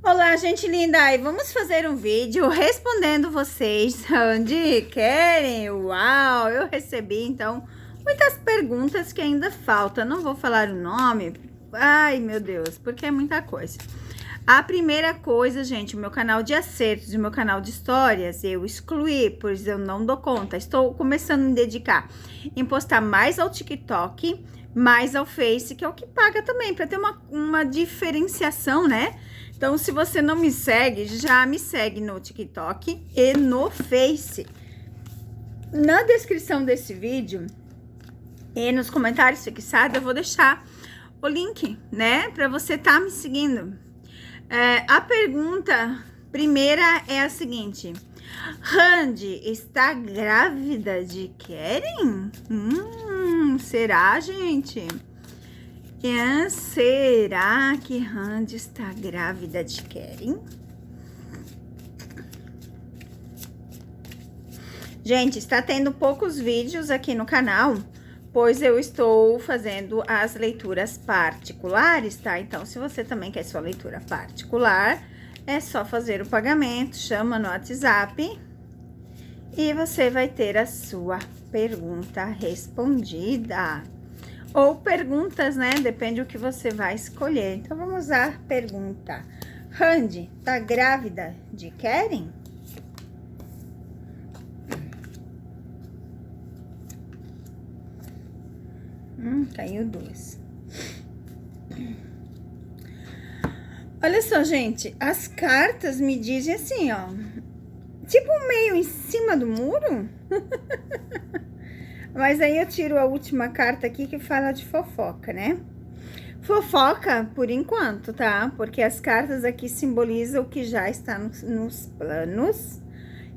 Olá, gente linda! E vamos fazer um vídeo respondendo vocês onde querem. Uau! Eu recebi, então, muitas perguntas que ainda faltam. Não vou falar o nome. Ai, meu Deus, porque é muita coisa. A primeira coisa, gente, o meu canal de acertos e o meu canal de histórias, eu excluí, pois eu não dou conta. Estou começando a me dedicar em postar mais ao TikTok, mais ao Face, que é o que paga também, para ter uma diferenciação, né? Então, se você não me segue, já me segue no TikTok e no Face. Na descrição desse vídeo e nos comentários fixados, eu vou deixar o link, né? Para você estar me seguindo. A pergunta primeira é a seguinte: Randy está grávida de Keren? Será, gente? Será que Randy está grávida de Keren? Gente, está tendo poucos vídeos aqui no canal, pois eu estou fazendo as leituras particulares, tá? Então, se você também quer sua leitura particular, é só fazer o pagamento, chama no WhatsApp e você vai ter a sua pergunta respondida. Ou perguntas, né? Depende do que você vai escolher. Então, vamos à pergunta. Randy, tá grávida de Keren? Caiu duas. Olha só, gente. As cartas me dizem assim, ó. Tipo meio em cima do muro. Mas aí eu tiro a última carta aqui que fala de fofoca, né? Fofoca por enquanto, tá? Porque as cartas aqui simbolizam o que já está nos planos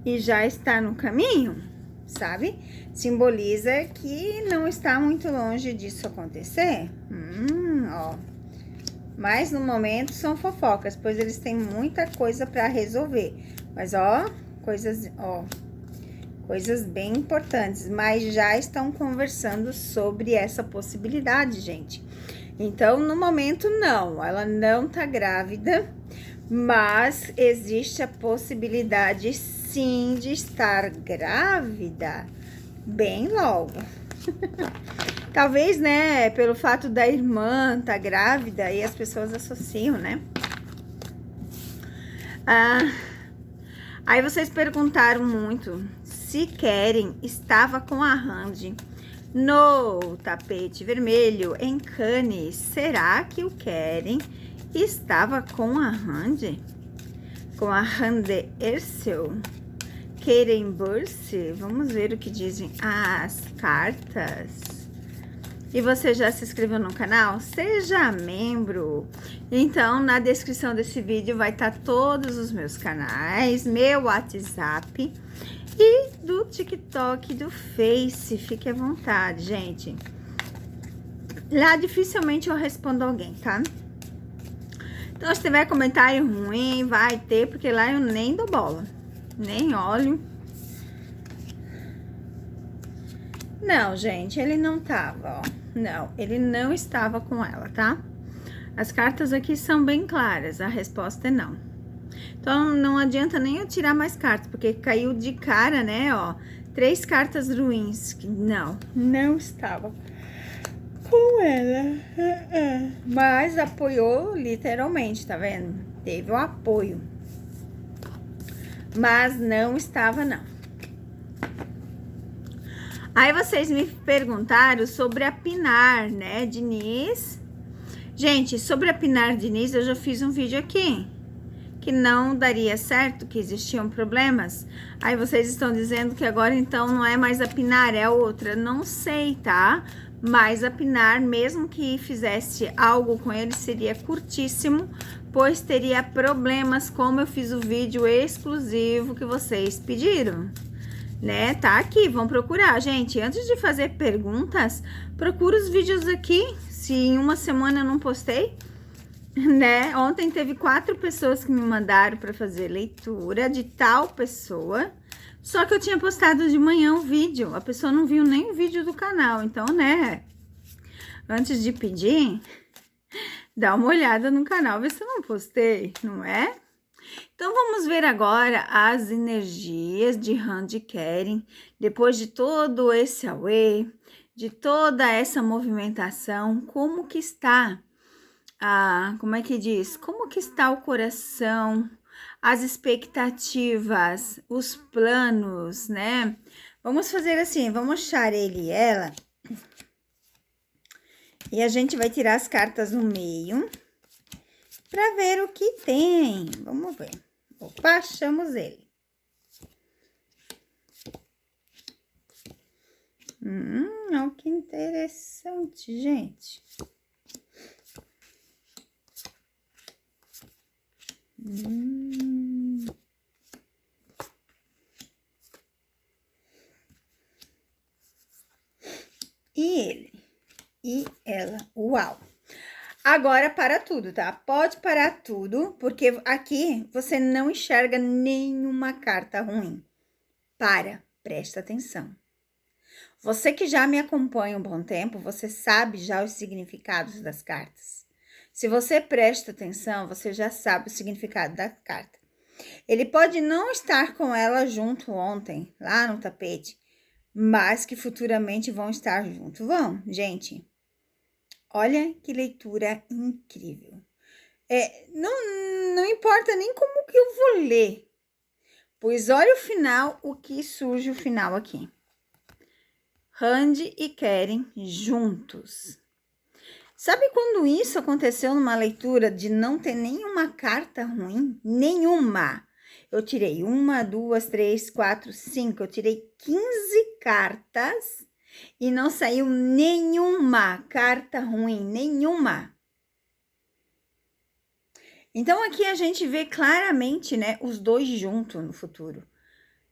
e já está no caminho, sabe? Simboliza que não está muito longe disso acontecer. Ó. Mas no momento são fofocas, pois eles têm muita coisa para resolver. Mas, ó, coisas bem importantes, mas já estão conversando sobre essa possibilidade, gente. Então, no momento, não, ela não tá grávida, mas existe a possibilidade, sim, de estar grávida bem logo. Talvez, né, pelo fato da irmã tá grávida e as pessoas associam, né? Aí vocês perguntaram muito se Keren estava com a Randy no tapete vermelho em Cannes. Será que o Keren estava com a Randy? Com a Randy Ersel? Keren Burse? Vamos ver o que dizem as cartas. E você já se inscreveu no canal? Seja membro! Então, na descrição desse vídeo vai estar todos os meus canais, meu WhatsApp e do TikTok, do Face. Fique à vontade, gente. Lá dificilmente eu respondo alguém, tá? Então, se tiver comentário ruim, vai ter, porque lá eu nem dou bola, nem olho. Não, gente, ele não tava, ó. Não, ele não estava com ela, tá? As cartas aqui são bem claras, a resposta é não. Então, não adianta nem eu tirar mais cartas, porque caiu de cara, né, ó. 3 cartas ruins. Não estava com ela. Mas apoiou literalmente, tá vendo? Teve o apoio. Mas não estava, não. Aí vocês me perguntaram sobre a Pinar, né, Diniz? Gente, sobre a Pinar Diniz, eu já fiz um vídeo aqui, que não daria certo, que existiam problemas. Aí vocês estão dizendo que agora, então, não é mais a Pinar, é outra. Não sei, tá? Mas a Pinar, mesmo que fizesse algo com ele, seria curtíssimo, pois teria problemas, como eu fiz o vídeo exclusivo que vocês pediram. Né, tá aqui, vão procurar, gente. Antes de fazer perguntas, procura os vídeos aqui. Se em uma semana eu não postei, né? Ontem teve 4 pessoas que me mandaram para fazer leitura de tal pessoa. Só que eu tinha postado de manhã um vídeo. A pessoa não viu nem o vídeo do canal. Então, né? Antes de pedir, Dá uma olhada no canal, ver se eu não postei, não é? Então, vamos ver agora as energias de Han de Keren, depois de todo esse away, de toda essa movimentação, como que está, como é que diz? Como que está o coração, as expectativas, os planos, né? Vamos fazer assim, vamos achar ele e ela, e a gente vai tirar as cartas no meio, para ver o que tem. Vamos ver. Opa, achamos ele. Olha que interessante, gente. E ele. E ela. Uau! Agora para tudo, tá? Pode parar tudo, porque aqui você não enxerga nenhuma carta ruim. Presta atenção. Você que já me acompanha um bom tempo, você sabe já os significados das cartas. Se você presta atenção, você já sabe o significado da carta. Ele pode não estar com ela junto ontem, lá no tapete, mas que futuramente vão estar junto. Vão, gente. Olha que leitura incrível. Não importa nem como que eu vou ler, pois olha o final, o que surge o final aqui. Randy e Keren juntos. Sabe quando isso aconteceu numa leitura de não ter nenhuma carta ruim? Nenhuma. Eu tirei 1, 2, 3, 4, 5. Eu tirei 15 cartas e não saiu nenhuma carta ruim, nenhuma. Então, aqui a gente vê claramente, né, os dois juntos no futuro.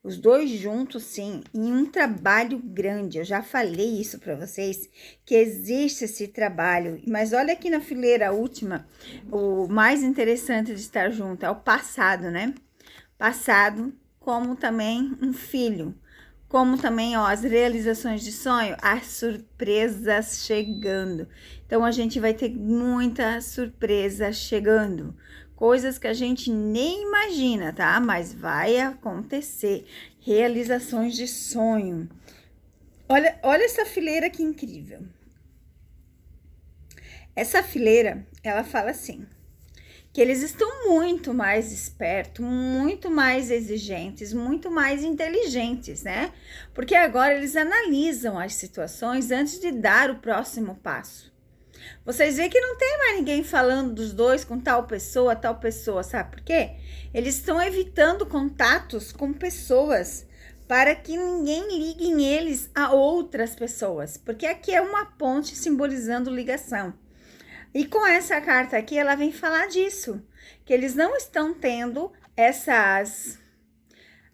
Os dois juntos, sim, em um trabalho grande. Eu já falei isso para vocês, que existe esse trabalho. Mas olha aqui na fileira última, o mais interessante de estar junto é o passado, né? Passado, como também um filho. Como também, ó, as realizações de sonho, as surpresas chegando. Então, a gente vai ter muita surpresa chegando. Coisas que a gente nem imagina, tá? Mas vai acontecer. Realizações de sonho. Olha essa fileira que incrível. Essa fileira, ela fala assim, que eles estão muito mais espertos, muito mais exigentes, muito mais inteligentes, né? Porque agora eles analisam as situações antes de dar o próximo passo. Vocês veem que não tem mais ninguém falando dos dois com tal pessoa, sabe por quê? Eles estão evitando contatos com pessoas para que ninguém ligue eles a outras pessoas, porque aqui é uma ponte simbolizando ligação. E com essa carta aqui, ela vem falar disso, que eles não estão tendo essas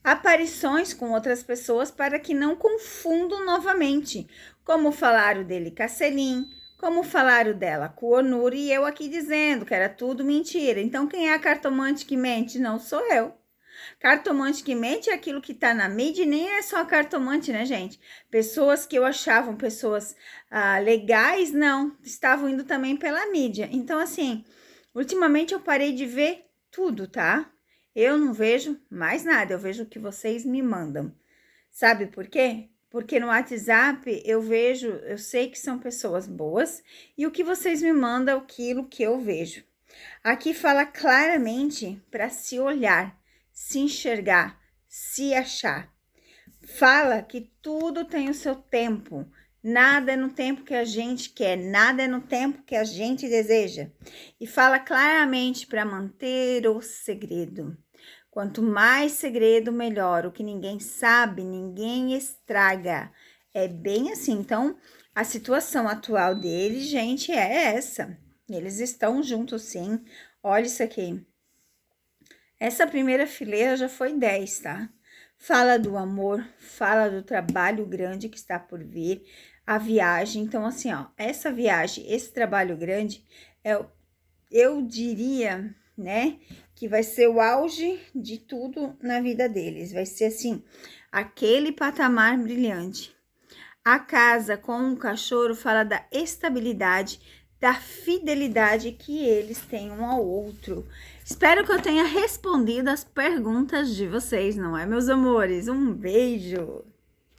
aparições com outras pessoas para que não confundam novamente, como falaram dele com a Celine, como falaram dela com o Onur, e eu aqui dizendo que era tudo mentira. Então, quem é a cartomante que mente? Não sou eu. Cartomante que mente é aquilo que tá na mídia, e nem é só cartomante, né, gente? Pessoas que eu achavam pessoas legais, não, estavam indo também pela mídia. Então, assim, ultimamente eu parei de ver tudo, tá? Eu não vejo mais nada, eu vejo o que vocês me mandam. Sabe por quê? Porque no WhatsApp eu sei que são pessoas boas, e o que vocês me mandam é aquilo que eu vejo. Aqui fala claramente para se olhar, se enxergar, se achar. Fala que tudo tem o seu tempo. Nada é no tempo que a gente quer, nada é no tempo que a gente deseja. E fala claramente para manter o segredo. Quanto mais segredo, melhor. O que ninguém sabe, ninguém estraga. É bem assim. Então, a situação atual deles, gente, é essa. Eles estão juntos, sim. Olha isso aqui. Essa primeira fileira já foi 10, tá? Fala do amor, fala do trabalho grande que está por vir, a viagem. Então, assim, ó, essa viagem, esse trabalho grande, eu diria, né, que vai ser o auge de tudo na vida deles. Vai ser, assim, aquele patamar brilhante. A casa com o cachorro fala da estabilidade, da fidelidade que eles têm um ao outro. Espero que eu tenha respondido as perguntas de vocês, não é, meus amores? Um beijo!